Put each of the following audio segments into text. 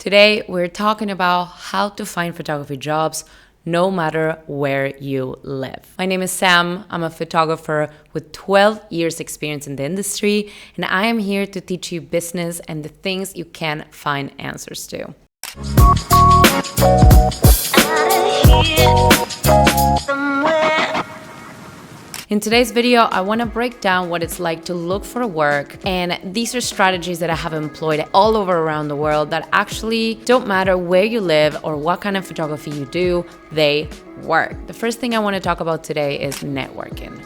Today, we're talking about how to find photography jobs no matter where you live. My name is Sam. I'm a photographer with 12 years experience in the industry, and I am here to teach you business and the things you can find answers to. In today's video, I want to break down what it's like to look for work, and these are strategies that I have employed all over around the world that actually don't matter where you live or what kind of photography you do, they work. The first thing I want to talk about today is networking.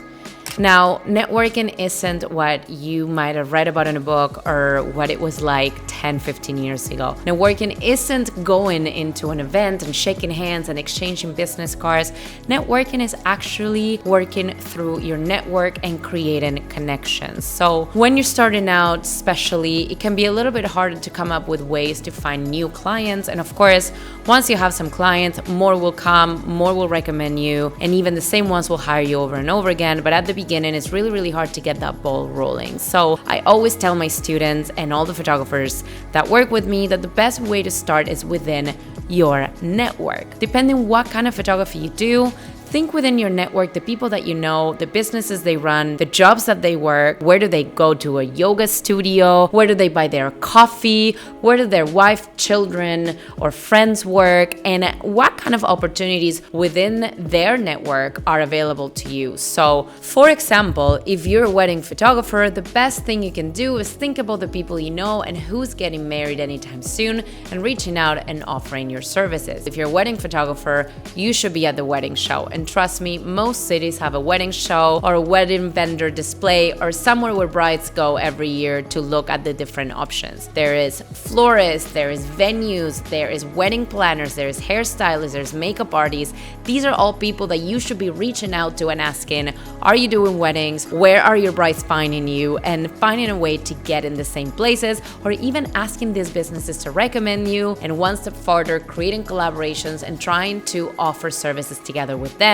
Now, networking isn't what you might have read about in a book or what it was like 10, 15 years ago. Networking isn't going into an event and shaking hands and exchanging business cards. Networking is actually working through your network and creating connections. So when you're starting out, especially, it can be a little bit harder to come up with ways to find new clients. And of course, once you have some clients, more will come, more will recommend you, and even the same ones will hire you over and over again. But at the beginning, it's really hard to get that ball rolling. So I always tell my students and all the photographers that work with me that the best way to start is within your network. Depending what kind of photography you do, think within your network the people that you know, the businesses they run, the jobs that they work, where do they go to a yoga studio, where do they buy their coffee, where do their wife, children, or friends work, and what kind of opportunities within their network are available to you. So, for example, if you're a wedding photographer, the best thing you can do is think about the people you know and who's getting married anytime soon and reaching out and offering your services. If you're a wedding photographer, you should be at the wedding show. And trust me, most cities have a wedding show or a wedding vendor display or somewhere where brides go every year to look at the different options. There is florists, there is venues, there is wedding planners, there is hairstylists, there's makeup artists. These are all people that you should be reaching out to and asking, are you doing weddings? Where are your brides finding you? And finding a way to get in the same places, or even asking these businesses to recommend you, and one step further, creating collaborations and trying to offer services together with them,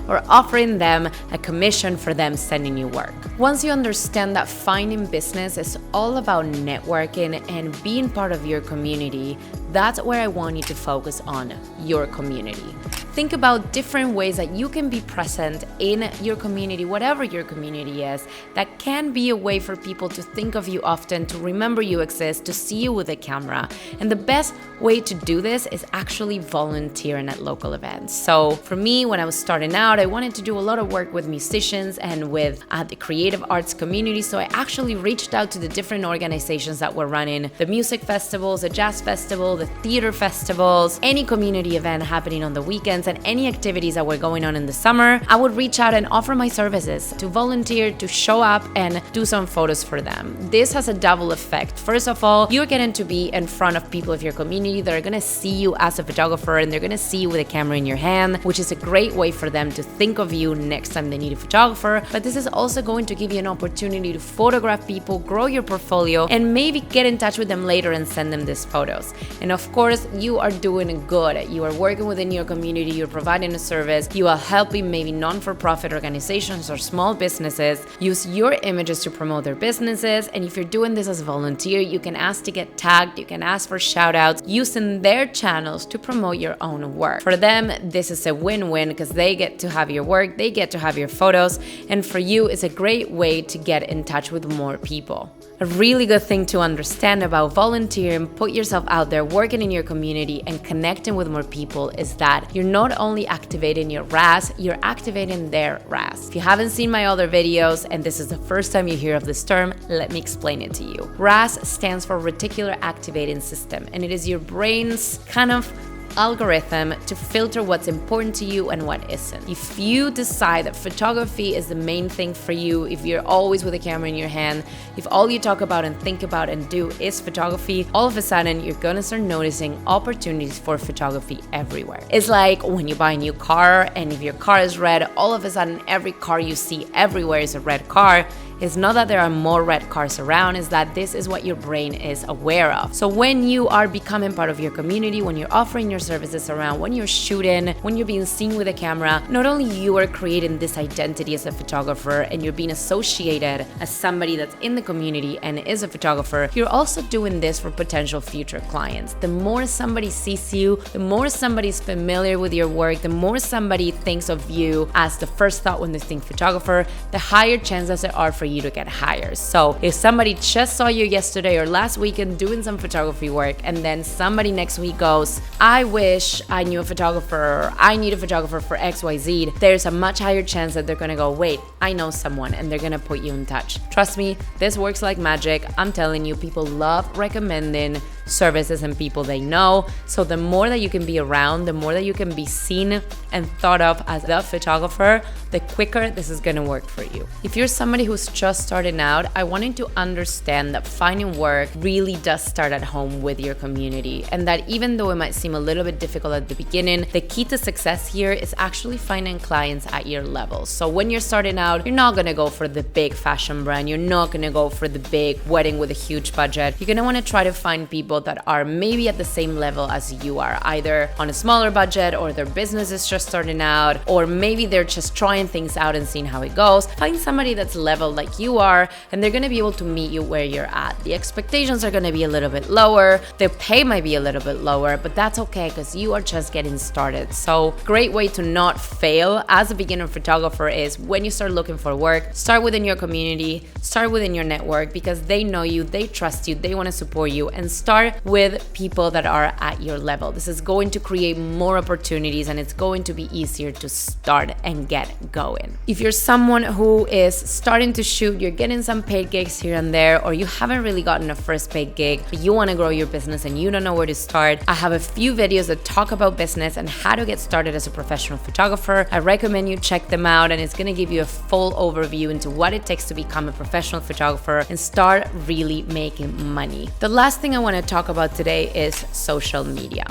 or offering them a commission for them sending you work. Once you understand that finding business is all about networking and being part of your community, that's where I want you to focus on your community. Think about different ways that you can be present in your community, whatever your community is, that can be a way for people to think of you often, to remember you exist, to see you with a camera. And the best way to do this is actually volunteering at local events. So for me, when I was starting out, I wanted to do a lot of work with musicians and with the creative arts community. So I actually reached out to the different organizations that were running the music festivals, the jazz festival, the theater festivals, any community event happening on the weekends, and any activities that were going on in the summer. I would reach out and offer my services to volunteer, to show up and do some photos for them. This has a double effect. First of all, you're getting to be in front of people of your community that are going to see you as a photographer, and they're going to see you with a camera in your hand, which is a great way for them to think of you next time they need a photographer. But this is also going to give you an opportunity to photograph people, grow your portfolio, and maybe get in touch with them later and send them these photos. And of course, you are doing good. You are working within your community, you're providing a service, you are helping maybe non-for-profit organizations or small businesses use your images to promote their businesses. And if you're doing this as a volunteer, you can ask to get tagged, you can ask for shout outs using their channels to promote your own work. For them, this is a win-win because they get to have your work, they get to have your photos, and for you, it's a great way to get in touch with more people. A really good thing to understand about volunteering, put yourself out there, working in your community, and connecting with more people is that you're not only activating your RAS, you're activating their RAS. If you haven't seen my other videos, and this is the first time you hear of this term, let me explain it to you. RAS stands for Reticular Activating System, and it is your brain's kind of algorithm to filter what's important to you and what isn't. If you decide that photography is the main thing for you, if you're always with a camera in your hand, if all you talk about and think about and do is photography, all of a sudden you're gonna start noticing opportunities for photography everywhere. It's like when you buy a new car, and if your car is red, all of a sudden every car you see everywhere is a red car. It's not that there are more red cars around, it's that this is what your brain is aware of. So when you are becoming part of your community, when you're offering your services around, when you're shooting, when you're being seen with a camera, not only you are creating this identity as a photographer and you're being associated as somebody that's in the community and is a photographer, you're also doing this for potential future clients. The more somebody sees you, the more somebody's familiar with your work, the more somebody thinks of you as the first thought when they think photographer, the higher chances there are for you to get hired. So if somebody just saw you yesterday or last weekend doing some photography work, and then somebody next week goes, I wish I knew a photographer, or I need a photographer for XYZ, there's a much higher chance that they're gonna go, wait, I know someone, and they're gonna put you in touch. Trust me, this works like magic. I'm telling you, people love recommending services and people they know. So the more that you can be around, the more that you can be seen and thought of as the photographer, the quicker this is gonna work for you. If you're somebody who's just starting out, I want you to understand that finding work really does start at home with your community, and that even though it might seem a little bit difficult at the beginning, the key to success here is actually finding clients at your level. So when you're starting out, you're not gonna go for the big fashion brand, you're not gonna go for the big wedding with a huge budget. You're gonna wanna try to find people that are maybe at the same level as you are, either on a smaller budget, or their business is just starting out, or maybe they're just trying things out and seeing how it goes. Find somebody that's leveled like you are, and they're gonna be able to meet you where you're at. The expectations are gonna be a little bit lower, the pay might be a little bit lower, but that's okay because you are just getting started. So great way to not fail as a beginner photographer is when you start looking for work, start within your community, start within your network, because they know you, they trust you, they want to support you, and start with people that are at your level. This is going to create more opportunities, and it's going to be easier to start and get going. If you're someone who is starting to shoot, you're getting some paid gigs here and there, or you haven't really gotten a first paid gig, but you want to grow your business and you don't know where to start, I have a few videos that talk about business and how to get started as a professional photographer. I recommend you check them out, and it's going to give you a full overview into what it takes to become a professional photographer and start really making money. The last thing I want to talk about today is social media.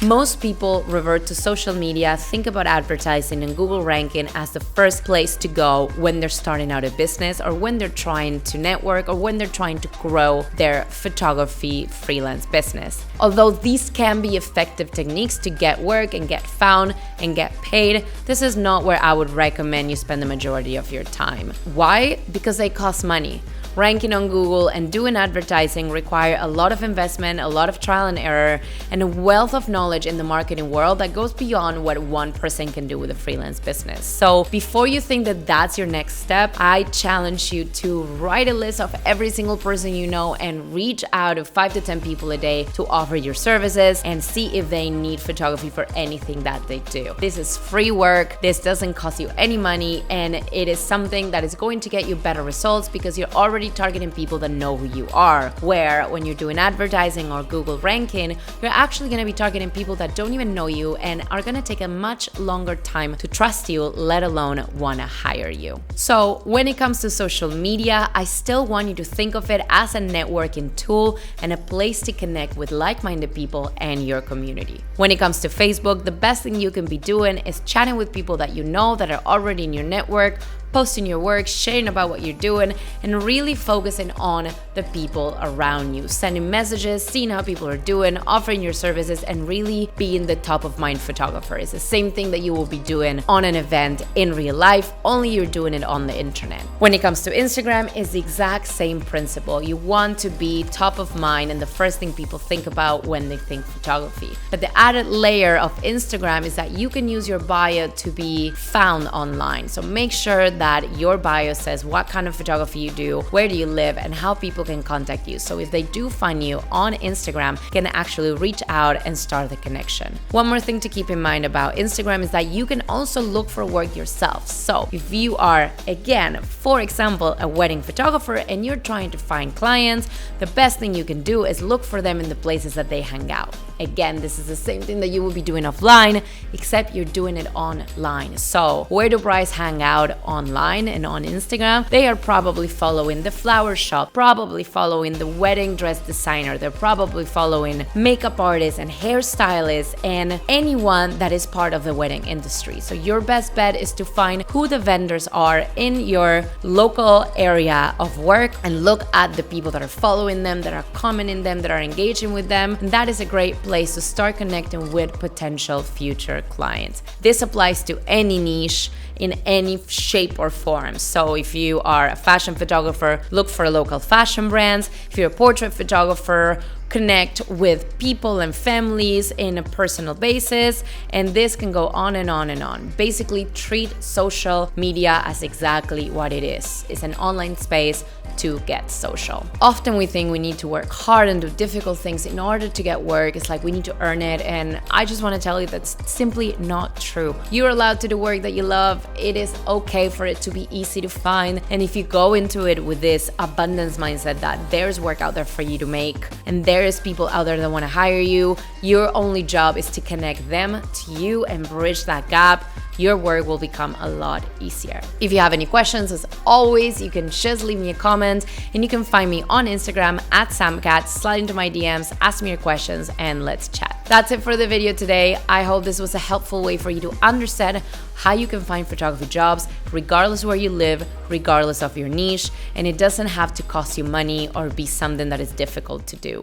Most people revert to social media, think about advertising and Google ranking as the first place to go when they're starting out a business, or when they're trying to network, or when they're trying to grow their photography freelance business. Although these can be effective techniques to get work and get found and get paid, this is not where I would recommend you spend the majority of your time. Why? Because they cost money. Ranking on Google and doing advertising require a lot of investment, a lot of trial and error, and a wealth of knowledge in the marketing world that goes beyond what one person can do with a freelance business. So before you think that that's your next step, I challenge you to write a list of every single person you know and reach out to 5 to 10 people a day to offer your services and see if they need photography for anything that they do. This is free work. This doesn't cost you any money, and it is something that is going to get you better results because you're already targeting people that know who you are. Where when you're doing advertising or Google ranking, you're actually going to be targeting people that don't even know you and are going to take a much longer time to trust you, let alone want to hire you. So when it comes to social media, I still want you to think of it as a networking tool and a place to connect with like-minded people and your community. When it comes to Facebook, the best thing you can be doing is chatting with people that you know that are already in your network, posting your work, sharing about what you're doing, and really focusing on the people around you, sending messages, seeing how people are doing, offering your services, and really being the top of mind photographer. It's the same thing that you will be doing on an event in real life, only you're doing it on the internet. When it comes to Instagram, it's the exact same principle. You want to be top of mind and the first thing people think about when they think photography. But the added layer of Instagram is that you can use your bio to be found online. So make sure that your bio says what kind of photography you do, where do you live, and how people can contact you. So if they do find you on Instagram, can actually reach out and start the connection. One more thing to keep in mind about Instagram is that you can also look for work yourself. So if you are, again, for example, a wedding photographer and you're trying to find clients, the best thing you can do is look for them in the places that they hang out. Again, this is the same thing that you will be doing offline, except you're doing it online. So where do brides hang out online and on Instagram? They are probably following the flower shop, probably following the wedding dress designer, they're probably following makeup artists and hairstylists and anyone that is part of the wedding industry. So your best bet is to find who the vendors are in your local area of work and look at the people that are following them, that are commenting them, that are engaging with them. And that is a great place to start connecting with potential future clients. This applies to any niche in any shape or form. So if you are a fashion photographer, look for local fashion brands. If you're a portrait photographer, connect with people and families in a personal basis, and this can go on and on and on. Basically, treat social media as exactly what it is. It's an online space to get social. Often we think we need to work hard and do difficult things in order to get work. It's like we need to earn it, and I just want to tell you that's simply not true. You're allowed to do work that you love. It is okay for it to be easy to find, and if you go into it with this abundance mindset that there's work out there for you to make and there's people out there that want to hire you, your only job is to connect them to you and bridge that gap. Your work will become a lot easier. If you have any questions, as always, you can just leave me a comment, and you can find me on Instagram at Samanta. Slide into my DMs, ask me your questions, and let's chat. That's it for the video today. I hope this was a helpful way for you to understand how you can find photography jobs regardless where you live, regardless of your niche, and it doesn't have to cost you money or be something that is difficult to do.